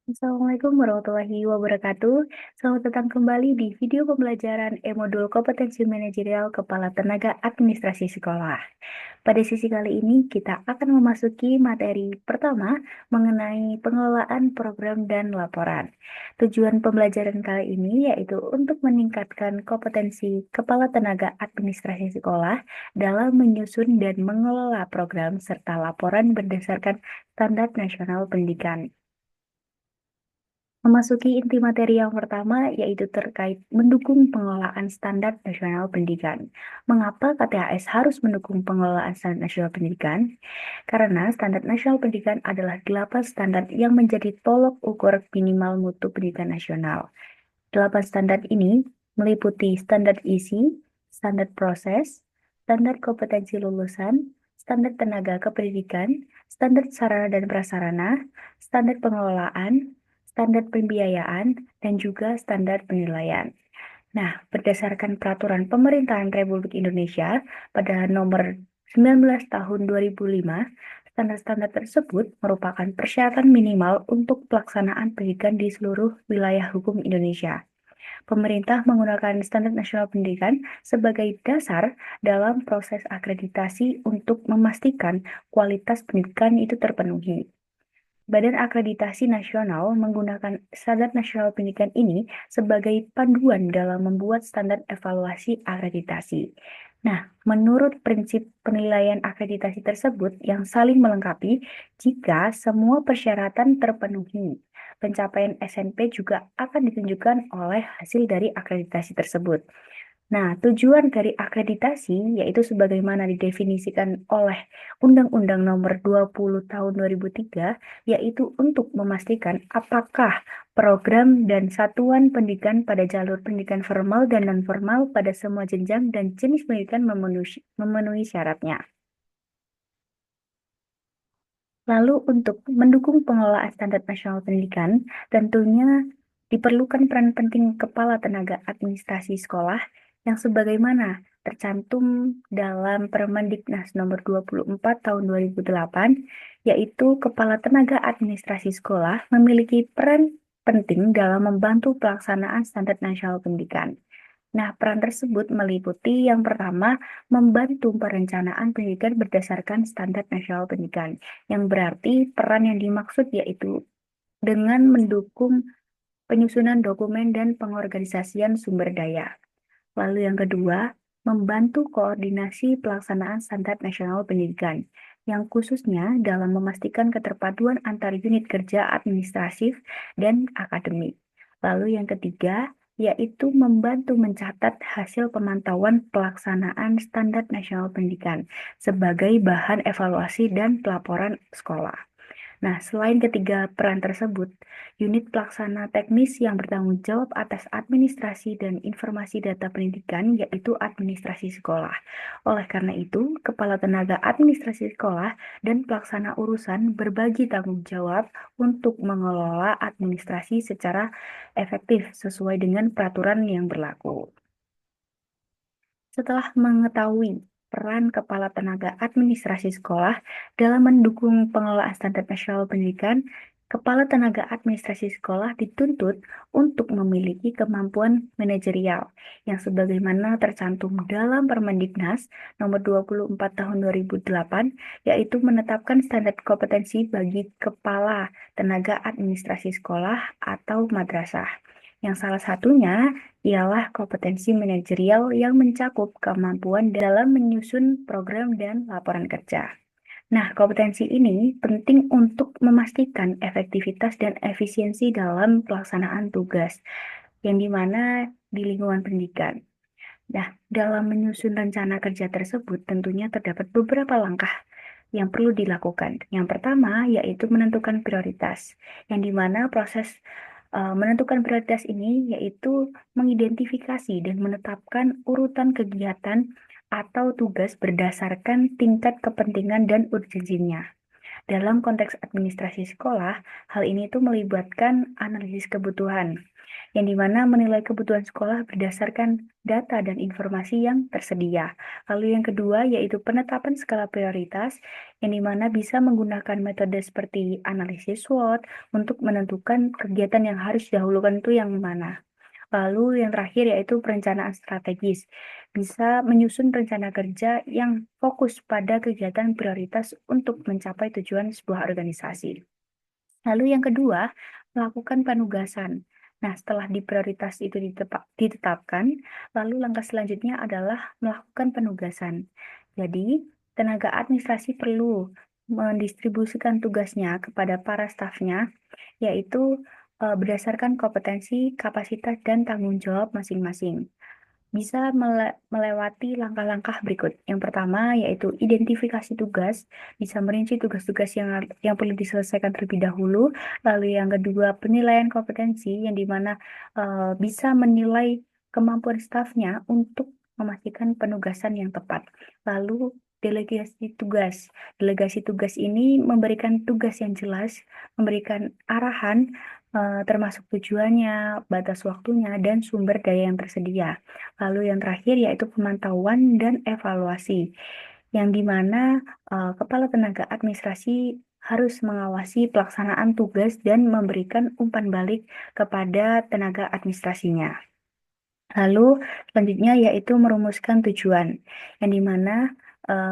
Assalamualaikum warahmatullahi wabarakatuh. Selamat datang kembali di video pembelajaran e-modul kompetensi manajerial Kepala Tenaga Administrasi Sekolah. Pada sesi kali ini kita akan memasuki materi pertama mengenai pengelolaan program dan laporan. Tujuan pembelajaran kali ini yaitu untuk meningkatkan kompetensi Kepala Tenaga Administrasi Sekolah dalam menyusun dan mengelola program serta laporan berdasarkan standar nasional pendidikan. Memasuki inti materi yang pertama, yaitu terkait mendukung pengelolaan standar nasional pendidikan. Mengapa KTHS harus mendukung pengelolaan standar nasional pendidikan? Karena standar nasional pendidikan adalah 8 standar yang menjadi tolok ukur minimal mutu pendidikan nasional. 8 standar ini meliputi standar isi, standar proses, standar kompetensi lulusan, standar tenaga kependidikan, standar sarana dan prasarana, standar pengelolaan, standar pembiayaan, dan juga standar penilaian. Nah, berdasarkan peraturan Pemerintahan Republik Indonesia pada nomor 19 tahun 2005, standar-standar tersebut merupakan persyaratan minimal untuk pelaksanaan pendidikan di seluruh wilayah hukum Indonesia. Pemerintah menggunakan standar nasional pendidikan sebagai dasar dalam proses akreditasi untuk memastikan kualitas pendidikan itu terpenuhi. Badan Akreditasi Nasional menggunakan standar nasional pendidikan ini sebagai panduan dalam membuat standar evaluasi akreditasi. Nah, menurut prinsip penilaian akreditasi tersebut yang saling melengkapi, jika semua persyaratan terpenuhi, pencapaian SNP juga akan ditunjukkan oleh hasil dari akreditasi tersebut. Nah, tujuan dari akreditasi yaitu sebagaimana didefinisikan oleh Undang-Undang Nomor 20 Tahun 2003, yaitu untuk memastikan apakah program dan satuan pendidikan pada jalur pendidikan formal dan non-formal pada semua jenjang dan jenis pendidikan memenuhi syaratnya. Lalu untuk mendukung pengelolaan standar nasional pendidikan, tentunya diperlukan peran penting Kepala Tenaga Administrasi Sekolah yang sebagaimana tercantum dalam Permendiknas Nomor 24 Tahun 2008, yaitu Kepala Tenaga Administrasi Sekolah memiliki peran penting dalam membantu pelaksanaan standar nasional pendidikan. Nah, peran tersebut meliputi yang pertama, membantu perencanaan pendidikan berdasarkan standar nasional pendidikan, yang berarti peran yang dimaksud yaitu dengan mendukung penyusunan dokumen dan pengorganisasian sumber daya. Lalu yang kedua, membantu koordinasi pelaksanaan standar nasional pendidikan, yang khususnya dalam memastikan keterpaduan antar unit kerja administratif dan akademik. Lalu yang ketiga, yaitu membantu mencatat hasil pemantauan pelaksanaan standar nasional pendidikan sebagai bahan evaluasi dan pelaporan sekolah. Nah, selain ketiga peran tersebut, unit pelaksana teknis yang bertanggung jawab atas administrasi dan informasi data pendidikan yaitu administrasi sekolah. Oleh karena itu, Kepala Tenaga Administrasi Sekolah dan pelaksana urusan berbagi tanggung jawab untuk mengelola administrasi secara efektif sesuai dengan peraturan yang berlaku. Setelah mengetahui peran Kepala Tenaga Administrasi Sekolah dalam mendukung pengelolaan standar nasional pendidikan, Kepala Tenaga Administrasi Sekolah dituntut untuk memiliki kemampuan manajerial yang sebagaimana tercantum dalam Permendiknas Nomor 24 Tahun 2008, yaitu menetapkan standar kompetensi bagi Kepala Tenaga Administrasi Sekolah atau madrasah. Yang salah satunya ialah kompetensi manajerial yang mencakup kemampuan dalam menyusun program dan laporan kerja. Nah, kompetensi ini penting untuk memastikan efektivitas dan efisiensi dalam pelaksanaan tugas, yang dimana di lingkungan pendidikan. Nah, dalam menyusun rencana kerja tersebut tentunya terdapat beberapa langkah yang perlu dilakukan. Yang pertama yaitu menentukan prioritas, yang dimana proses menentukan prioritas ini yaitu mengidentifikasi dan menetapkan urutan kegiatan atau tugas berdasarkan tingkat kepentingan dan urgensinya. Dalam konteks administrasi sekolah, hal ini tuh melibatkan analisis kebutuhan, yang dimana menilai kebutuhan sekolah berdasarkan data dan informasi yang tersedia. Lalu yang kedua yaitu penetapan skala prioritas, yang dimana bisa menggunakan metode seperti analisis SWOT untuk menentukan kegiatan yang harus didahulukan itu yang mana. Lalu yang terakhir yaitu perencanaan strategis. Bisa menyusun rencana kerja yang fokus pada kegiatan prioritas untuk mencapai tujuan sebuah organisasi. Lalu yang kedua, melakukan penugasan. Nah, setelah di prioritas itu ditetapkan, lalu langkah selanjutnya adalah melakukan penugasan. Jadi, tenaga administrasi perlu mendistribusikan tugasnya kepada para stafnya, yaitu berdasarkan kompetensi, kapasitas, dan tanggung jawab masing-masing. Bisa melewati langkah-langkah berikut. Yang pertama yaitu identifikasi tugas, bisa merinci tugas-tugas yang perlu diselesaikan terlebih dahulu. Lalu yang kedua, penilaian kompetensi, yang dimana bisa menilai kemampuan stafnya untuk memastikan penugasan yang tepat. Lalu delegasi tugas. Delegasi tugas ini memberikan tugas yang jelas, memberikan arahan termasuk tujuannya, batas waktunya, dan sumber daya yang tersedia. Lalu yang terakhir yaitu pemantauan dan evaluasi, yang dimana kepala tenaga administrasi harus mengawasi pelaksanaan tugas dan memberikan umpan balik kepada tenaga administrasinya. Lalu selanjutnya yaitu merumuskan tujuan, yang dimana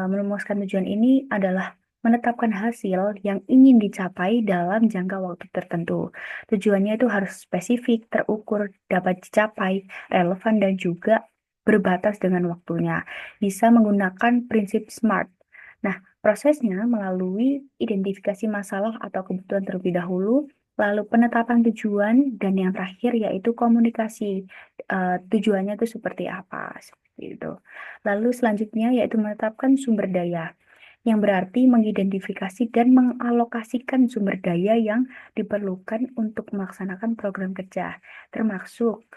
merumuskan tujuan ini adalah menetapkan hasil yang ingin dicapai dalam jangka waktu tertentu. Tujuannya itu harus spesifik, terukur, dapat dicapai, relevan, dan juga berbatas dengan waktunya. Bisa menggunakan prinsip SMART. Nah, prosesnya melalui identifikasi masalah atau kebutuhan terlebih dahulu, lalu penetapan tujuan, dan yang terakhir yaitu komunikasi. Tujuannya itu seperti apa, seperti itu. Lalu selanjutnya yaitu menetapkan sumber daya, yang berarti mengidentifikasi dan mengalokasikan sumber daya yang diperlukan untuk melaksanakan program kerja, termasuk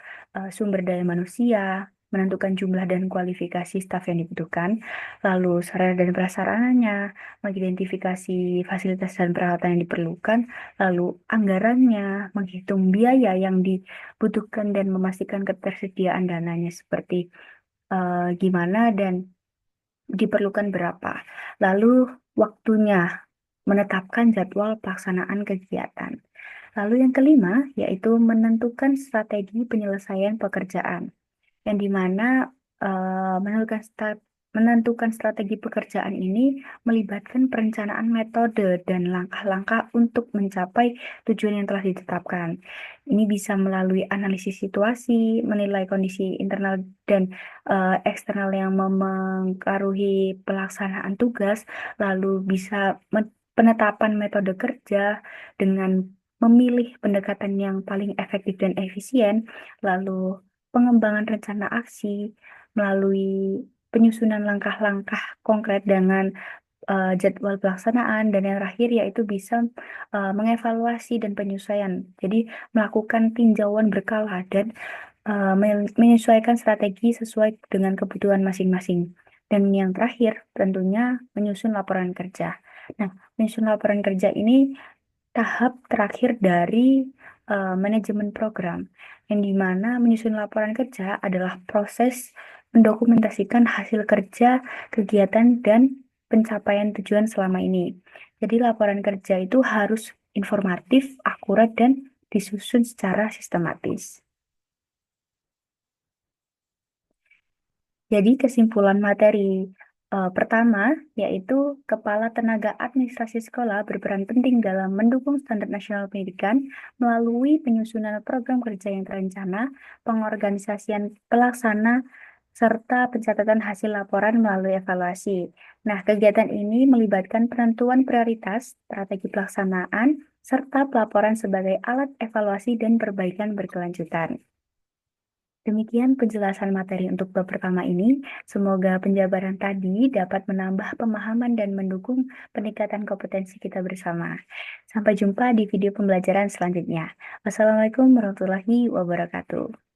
sumber daya manusia, menentukan jumlah dan kualifikasi staf yang dibutuhkan, lalu sarana dan prasarananya, mengidentifikasi fasilitas dan peralatan yang diperlukan, lalu anggarannya, menghitung biaya yang dibutuhkan dan memastikan ketersediaan dananya seperti gimana dan diperlukan berapa. Lalu waktunya, menetapkan jadwal pelaksanaan kegiatan. Lalu yang kelima, yaitu menentukan strategi penyelesaian pekerjaan, yang dimana menentukan strategi pekerjaan ini melibatkan perencanaan metode dan langkah-langkah untuk mencapai tujuan yang telah ditetapkan. Ini bisa melalui analisis situasi, menilai kondisi internal dan eksternal yang mempengaruhi pelaksanaan tugas, lalu bisa penetapan metode kerja dengan memilih pendekatan yang paling efektif dan efisien, lalu pengembangan rencana aksi melalui penyusunan langkah-langkah konkret dengan jadwal pelaksanaan, dan yang terakhir yaitu bisa mengevaluasi dan penyesuaian. Jadi melakukan tinjauan berkala dan menyesuaikan strategi sesuai dengan kebutuhan masing-masing. Dan yang terakhir tentunya menyusun laporan kerja. Nah, menyusun laporan kerja ini tahap terakhir dari manajemen program, yang dimana menyusun laporan kerja adalah proses mendokumentasikan hasil kerja, kegiatan, dan pencapaian tujuan selama ini. Jadi laporan kerja itu harus informatif, akurat, dan disusun secara sistematis. Jadi kesimpulan materi pertama yaitu kepala tenaga administrasi sekolah berperan penting dalam mendukung standar nasional pendidikan melalui penyusunan program kerja yang terencana, pengorganisasian pelaksana, serta pencatatan hasil laporan melalui evaluasi. Nah, kegiatan ini melibatkan penentuan prioritas, strategi pelaksanaan, serta pelaporan sebagai alat evaluasi dan perbaikan berkelanjutan. Demikian penjelasan materi untuk bab pertama ini. Semoga penjabaran tadi dapat menambah pemahaman dan mendukung peningkatan kompetensi kita bersama. Sampai jumpa di video pembelajaran selanjutnya. Wassalamualaikum warahmatullahi wabarakatuh.